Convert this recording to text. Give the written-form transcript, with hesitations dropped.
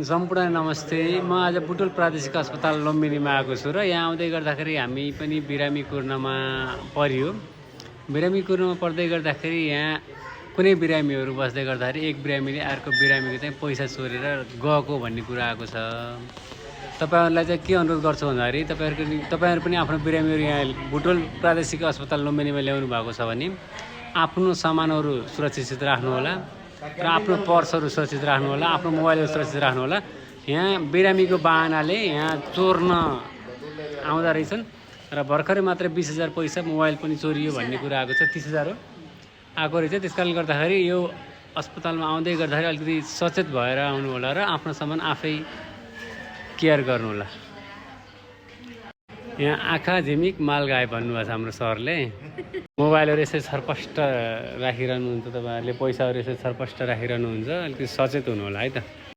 सम्पूर्ण नमस्ते। म आज बुटोल प्रादेशिक अस्पताल लुम्बिनीमा आएको छु र यहाँ आउँदै गर्दाखेरि हामी पनि बिरामी कुर्नमा पर्यो। बिरामी कुर्नमा पर्दै गर्दाखेरि यहाँ कुनै बिरामीहरू बस्दै गर्दाखेरि एक बिरामीले अर्को बिरामीको चाहिँ पैसा चोरेर गएको भन्ने कुरा आएको छ। तपाईहरुलाई चाहिँ के अनुरोध गर्छु भन्दाखेरि तपाईहरु पनि आफ्नो बिरामीहरू यहाँ बुटोल प्रादेशिक अस्पताल लुम्बिनीमा ल्याउनु भएको छ भने आफ्नो सामानहरू सुरक्षित राख्नु होला र आफ्नो पर्सहरू सुरक्षित राख्नु होला, आफ्नो मोबाइलहरू सुरक्षित राख्नु होला। यहाँ बिरामीको बाहनाले यहाँ चोर्न आउँदा रहेछन् र भर्खरै मात्र 20,000 पैसा मोबाइल पनि चोरियो भन्ने कुरा आएको छ। 30,000 हो आएको रहेछ। त्यसकारणले गर्दाखेरि यो अस्पतालमा आउँदै गर्दाखेरि अलिकति सचेत भएर आउनु होला र आफ्नो सामान आफै केयर गर्नु होला। यहाँ आँखा झिमिक माल गायब भन्नुभएको छ हाम्रो सरले। मोबाइलहरू यसरी छरपष्ट राखिरहनुहुन्छ, तपाईहरुले पैसाहरू यसरी छरपष्ट राखिरहनुहुन्छ, अलिकति सचेत हुनु होला है त।